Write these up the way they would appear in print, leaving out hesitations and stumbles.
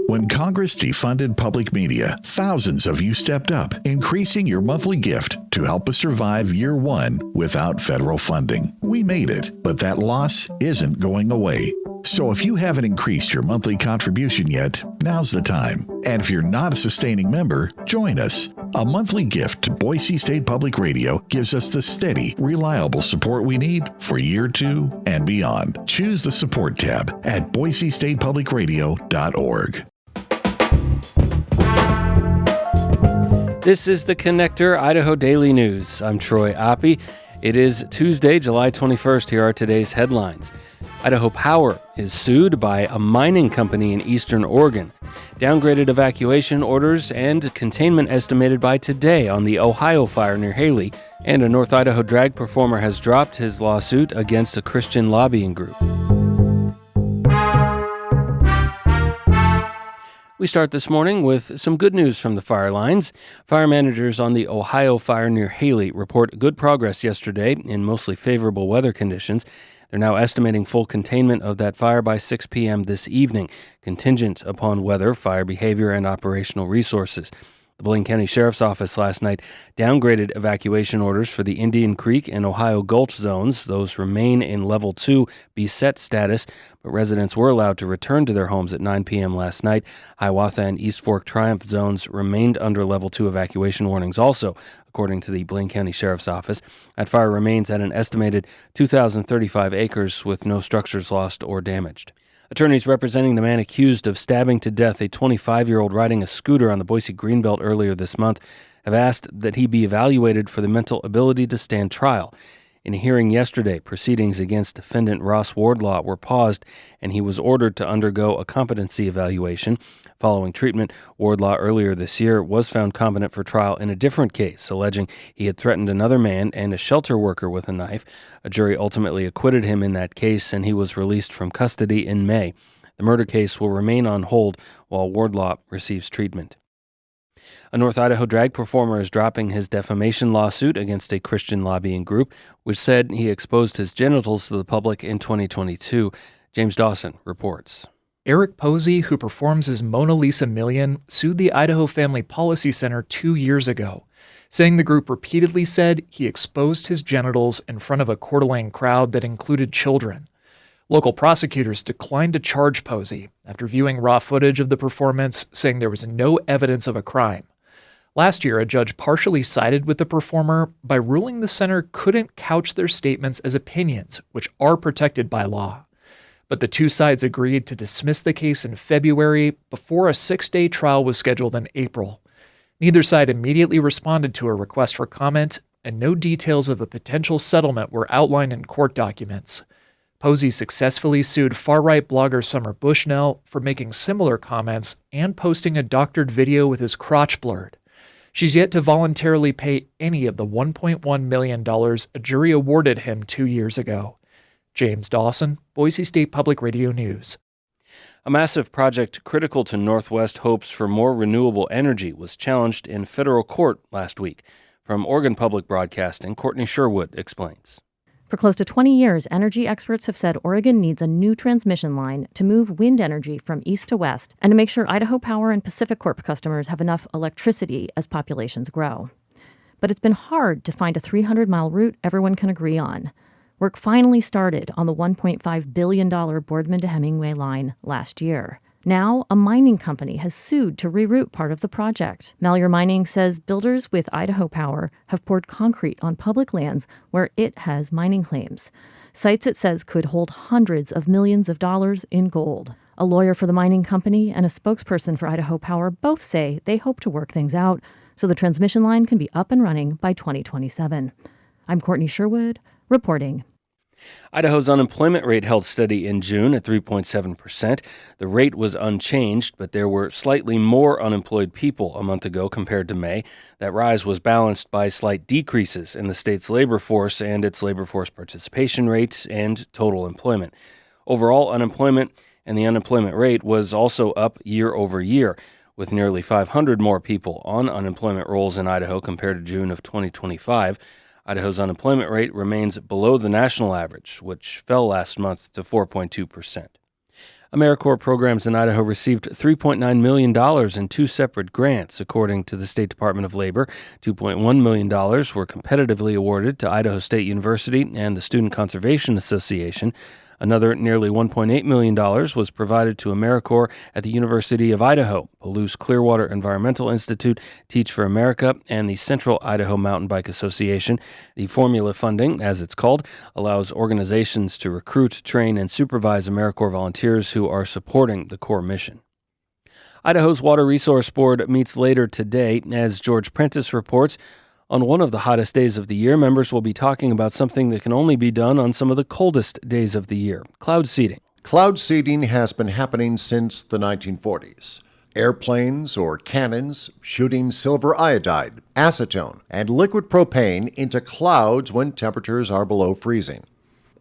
When Congress defunded public media, thousands of you stepped up, increasing your monthly gift to help us survive year one without federal funding. We made it, but that loss isn't going away. So if you haven't increased your monthly contribution yet, now's the time. And if you're not a sustaining member, join us. A monthly gift to Boise State Public Radio gives us the steady, reliable support we need for year two and beyond. Choose the support tab at boisestatepublicradio.org. This is the Connector Idaho Daily News. I'm Troy Oppie. It is Tuesday, July 21st. Here are today's headlines. Idaho Power is sued by a mining company in eastern Oregon. Downgraded evacuation orders and containment estimated by today on the Ohio fire near Hailey. And a North Idaho drag performer has dropped his lawsuit against a Christian lobbying group. We start this morning with some good news from the fire lines. Fire managers on the Ohio fire near Hailey report good progress yesterday in mostly favorable weather conditions. They're now estimating full containment of that fire by 6 p.m. this evening, contingent upon weather, fire behavior, and operational resources. The Blaine County Sheriff's Office last night downgraded evacuation orders for the Indian Creek and Ohio Gulch zones. Those remain in Level 2 beset status, but residents were allowed to return to their homes at 9 p.m. last night. Hiawatha and East Fork Triumph zones remained under Level 2 evacuation warnings also, according to the Blaine County Sheriff's Office. That fire remains at an estimated 2,035 acres with no structures lost or damaged. Attorneys representing the man accused of stabbing to death a 25-year-old riding a scooter on the Boise greenbelt earlier this month have asked that he be evaluated for the mental ability to stand trial. In a hearing yesterday, proceedings against defendant Ross Wardlaw were paused, and he was ordered to undergo a competency evaluation. Following treatment, Wardlaw earlier this year was found competent for trial in a different case, alleging he had threatened another man and a shelter worker with a knife. A jury ultimately acquitted him in that case, and he was released from custody in May. The murder case will remain on hold while Wardlaw receives treatment. A North Idaho drag performer is dropping his defamation lawsuit against a Christian lobbying group, which said he exposed his genitals to the public in 2022. James Dawson reports. Eric Posey, who performs as Mona Lisa Million, sued the Idaho Family Policy Center 2 years ago, saying the group repeatedly said he exposed his genitals in front of a Coeur d'Alene crowd that included children. Local prosecutors declined to charge Posey after viewing raw footage of the performance, saying there was no evidence of a crime. Last year, a judge partially sided with the performer by ruling the center couldn't couch their statements as opinions, which are protected by law. But the two sides agreed to dismiss the case in February before a 6-day trial was scheduled in April. Neither side immediately responded to a request for comment, and no details of a potential settlement were outlined in court documents. Posey successfully sued far-right blogger Summer Bushnell for making similar comments and posting a doctored video with his crotch blurred. She's yet to voluntarily pay any of the $1.1 million a jury awarded him 2 years ago. James Dawson, Boise State Public Radio News. A massive project critical to Northwest hopes for more renewable energy was challenged in federal court last week. From Oregon Public Broadcasting, Courtney Sherwood explains. For close to 20 years, energy experts have said Oregon needs a new transmission line to move wind energy from east to west and to make sure Idaho Power and Pacific Corp customers have enough electricity as populations grow. But it's been hard to find a 300-mile route everyone can agree on. Work finally started on the $1.5 billion Boardman to Hemingway line last year. Now, a mining company has sued to reroute part of the project. Malheur Mining says builders with Idaho Power have poured concrete on public lands where it has mining claims. Sites it says could hold hundreds of millions of dollars in gold. A lawyer for the mining company and a spokesperson for Idaho Power both say they hope to work things out so the transmission line can be up and running by 2027. I'm Courtney Sherwood, reporting. Idaho's unemployment rate held steady in June at 3.7%. The rate was unchanged, but there were slightly more unemployed people a month ago compared to May. That rise was balanced by slight decreases in the state's labor force and its labor force participation rates and total employment. Overall unemployment and the unemployment rate was also up year over year, with nearly 500 more people on unemployment rolls in Idaho compared to June of 2025. Idaho's unemployment rate remains below the national average, which fell last month to 4.2%. AmeriCorps programs in Idaho received $3.9 million in two separate grants, according to the State Department of Labor. $2.1 million were competitively awarded to Idaho State University and the Student Conservation Association. Another nearly $1.8 million was provided to AmeriCorps at the University of Idaho, Palouse Clearwater Environmental Institute, Teach for America, and the Central Idaho Mountain Bike Association. The formula funding, as it's called, allows organizations to recruit, train, and supervise AmeriCorps volunteers who are supporting the Corps mission. Idaho's Water Resource Board meets later today. As George Prentice reports, on one of the hottest days of the year, members will be talking about something that can only be done on some of the coldest days of the year: cloud seeding. Cloud seeding has been happening since the 1940s. Airplanes or cannons shooting silver iodide, acetone, and liquid propane into clouds when temperatures are below freezing.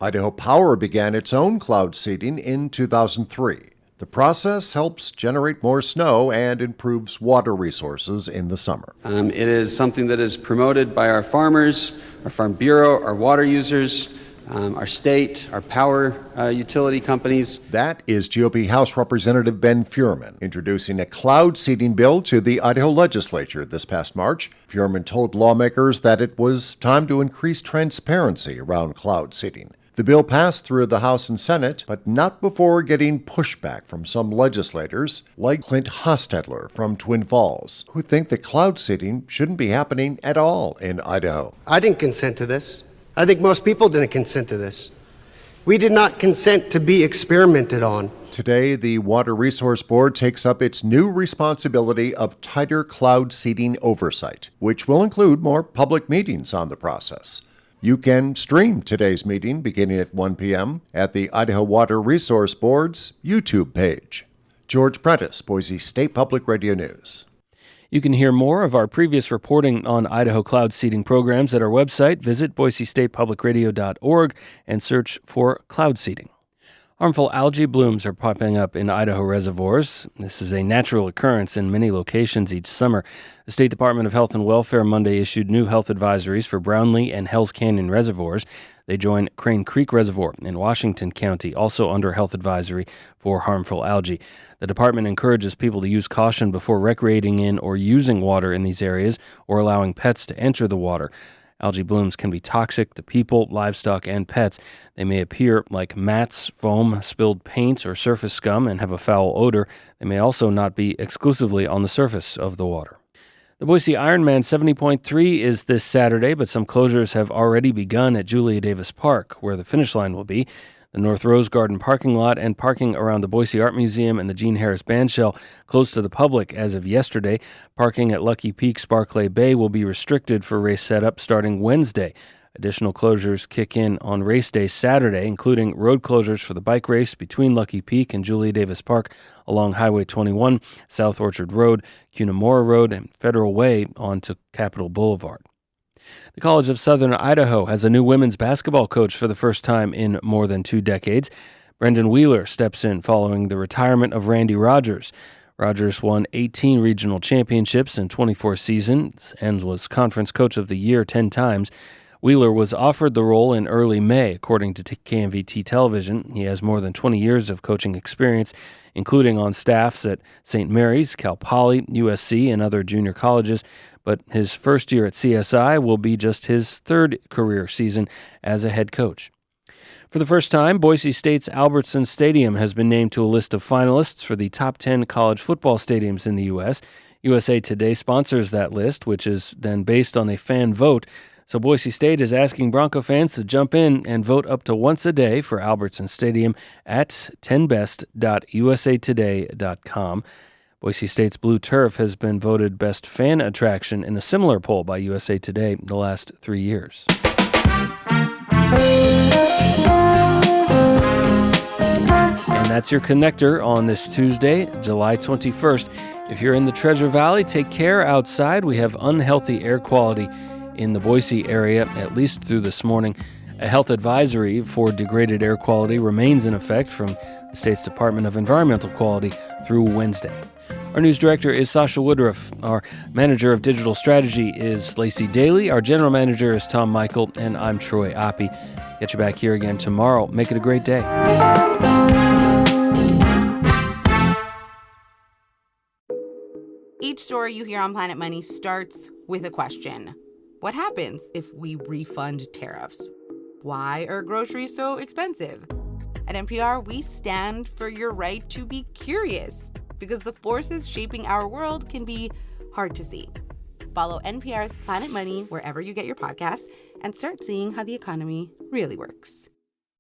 Idaho Power began its own cloud seeding in 2003. The process helps generate more snow and improves water resources in the summer. It is something that is promoted by our farmers, our Farm Bureau, our water users, our state, our power utility companies. That is GOP House Representative Ben Furman introducing a cloud seeding bill to the Idaho legislature this past March. Furman told lawmakers that it was time to increase transparency around cloud seeding. The bill passed through the House and Senate, but not before getting pushback from some legislators, like Clint Hostetler from Twin Falls, who think that cloud seeding shouldn't be happening at all in Idaho. I didn't consent to this. I think most people didn't consent to this. We did not consent to be experimented on. Today, the Water Resource Board takes up its new responsibility of tighter cloud seeding oversight, which will include more public meetings on the process. You can stream today's meeting beginning at 1 p.m. at the Idaho Water Resource Board's YouTube page. George Prentice, Boise State Public Radio News. You can hear more of our previous reporting on Idaho cloud seeding programs at our website. Visit boisestatepublicradio.org and search for cloud seeding. Harmful algae blooms are popping up in Idaho reservoirs. This is a natural occurrence in many locations each summer. The State Department of Health and Welfare Monday issued new health advisories for Brownlee and Hells Canyon reservoirs. They join Crane Creek Reservoir in Washington County, also under health advisory for harmful algae. The department encourages people to use caution before recreating in or using water in these areas or allowing pets to enter the water. Algae blooms can be toxic to people, livestock, and pets. They may appear like mats, foam, spilled paint, or surface scum and have a foul odor. They may also not be exclusively on the surface of the water. The Boise Ironman 70.3 is this Saturday, but some closures have already begun at Julia Davis Park, where the finish line will be. The North Rose Garden parking lot and parking around the Boise Art Museum and the Gene Harris Bandshell closed to the public as of yesterday. Parking at Lucky Peak Sparkley Bay will be restricted for race setup starting Wednesday. Additional closures kick in on race day Saturday, including road closures for the bike race between Lucky Peak and Julia Davis Park along Highway 21, South Orchard Road, Cunamora Road, and Federal Way onto Capitol Boulevard. The College of Southern Idaho has a new women's basketball coach for the first time in more than 2 decades. Brendan Wheeler steps in following the retirement of Randy Rogers. Rogers won 18 regional championships in 24 seasons and was Conference Coach of the Year 10 times. Wheeler was offered the role in early May, according to KMVT Television. He has more than 20 years of coaching experience, including on staffs at St. Mary's, Cal Poly, USC, and other junior colleges. But his first year at CSI will be just his 3rd career season as a head coach. For the first time, Boise State's Albertson Stadium has been named to a list of finalists for the top 10 college football stadiums in the U.S. USA Today sponsors that list, which is then based on a fan vote. So Boise State is asking Bronco fans to jump in and vote up to once a day for Albertson Stadium at 10best.usatoday.com. Boise State's Blue Turf has been voted best fan attraction in a similar poll by USA Today the last 3 years. And that's your Connector on this Tuesday, July 21st. If you're in the Treasure Valley, take care outside. We have unhealthy air quality in the Boise area, at least through this morning. A health advisory for degraded air quality remains in effect from the state's Department of Environmental Quality through Wednesday. Our news director is Sasha Woodruff. Our manager of digital strategy is Lacey Daly. Our general manager is Tom Michael, and I'm Troy Oppie. Get you back here again tomorrow. Make it a great day. Each story you hear on Planet Money starts with a question. What happens if we refund tariffs? Why are groceries so expensive? At NPR, we stand for your right to be curious, because the forces shaping our world can be hard to see. Follow NPR's Planet Money wherever you get your podcasts and start seeing how the economy really works.